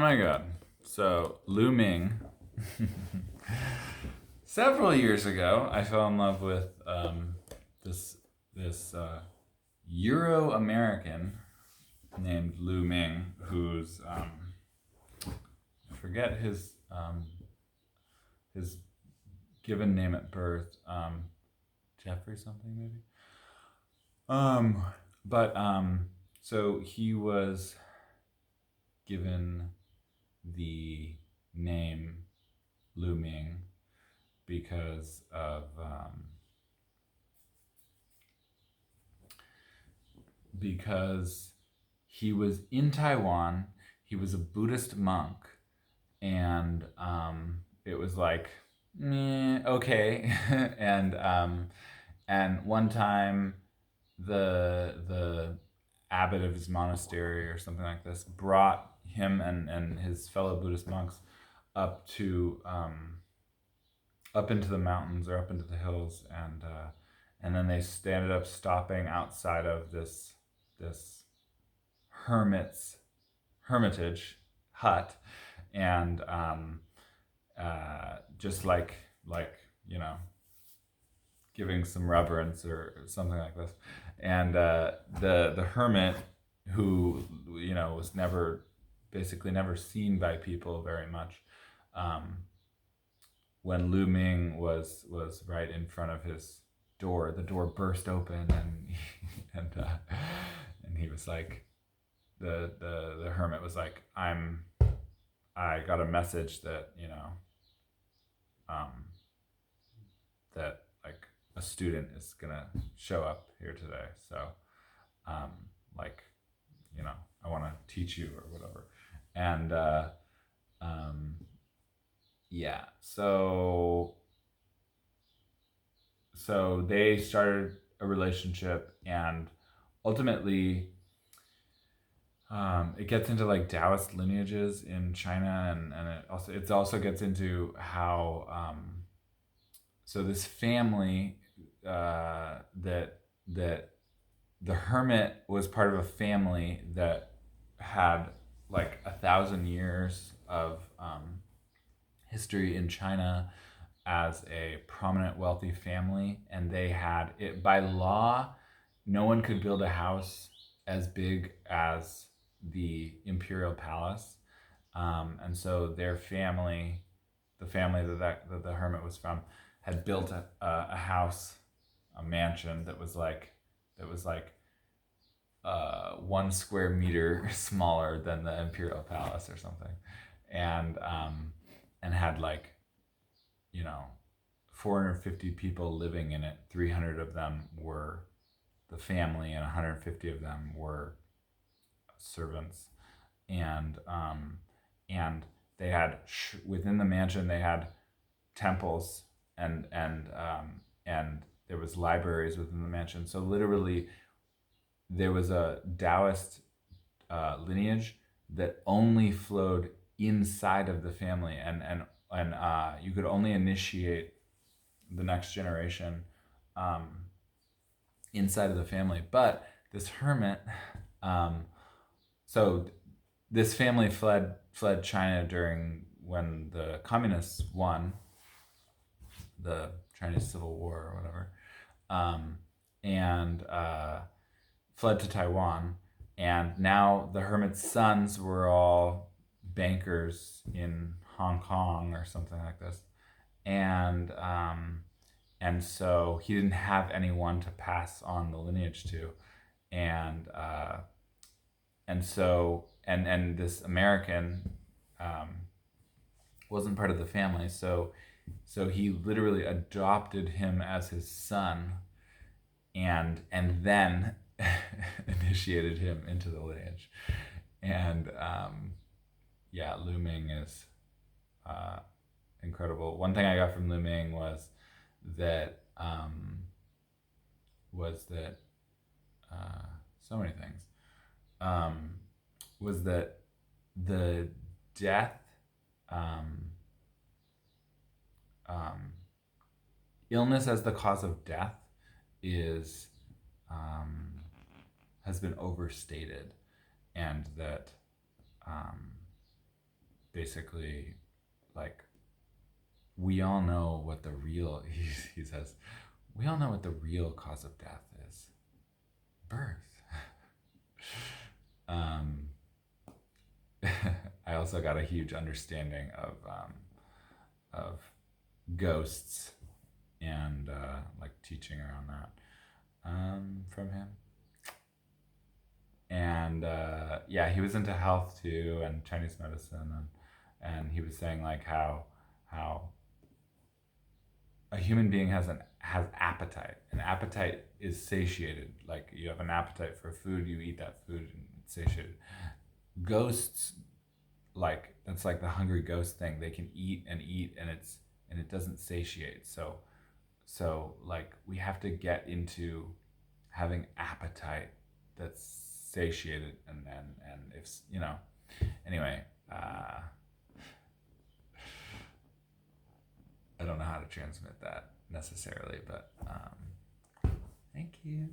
my god. So, Lu Ming. Several years ago, I fell in love with this Euro American named Lu Ming, who's I forget his given name at birth, Jeffrey something maybe. Um, but so he was given the name Lu Ming because he was in Taiwan. He was a Buddhist monk, and it was like, okay, and one time the abbot of his monastery or something like this brought him and his fellow Buddhist monks up to up into the mountains or up into the hills, and then they ended up stopping outside of this hermitage hut, and just like you know giving some reverence or something like this, and the hermit, who was basically never seen by people very much. Um, when Lu Ming was right in front of his door, the door burst open, and and he was like, the hermit was like, I got a message that um, that like a student is gonna show up here today, so um, like I want to teach you or whatever, and um, yeah, so they started a relationship, and ultimately it gets into like Taoist lineages in China, and it also gets into how so this family that the hermit was part of a family that had like 1,000 years of history in China as a prominent wealthy family, and they had it by law. No one could build a house as big as the imperial palace, and so their family, the family that the hermit was from, had built a house, a mansion that was like 1 square meter smaller than the imperial palace or something, and had like 450 people living in it. 300 of them were the family, and 150 of them were servants, and they had within the mansion they had temples, and there was libraries within the mansion. So literally, there was a Taoist lineage that only flowed inside of the family, and you could only initiate the next generation inside of the family. But this hermit, so this family fled China during when the communists won the Chinese Civil War or whatever, and fled to Taiwan. And now the hermit's sons were all bankers in Hong Kong or something like this, and so he didn't have anyone to pass on the lineage to, and and this American wasn't part of the family, so he literally adopted him as his son, and then initiated him into the lineage, and yeah, Lu Ming is incredible. One thing I got from Lu Ming that was that so many things, was that the death, um, um, illness as the cause of death is has been overstated, and that um, basically, like, we all know what the real, he says, we all know what the real cause of death is: birth. um, I also got a huge understanding of ghosts and like teaching around that from him. And yeah, he was into health too and Chinese medicine, and he was saying like how a human being has appetite. An appetite is satiated. Like you have an appetite for food, you eat that food and it's satiated. Ghosts, like that's like the hungry ghost thing. They can eat and it doesn't satiate. So like we have to get into having appetite that's satiated, and if you know, anyway, I don't know how to transmit that necessarily, but thank you.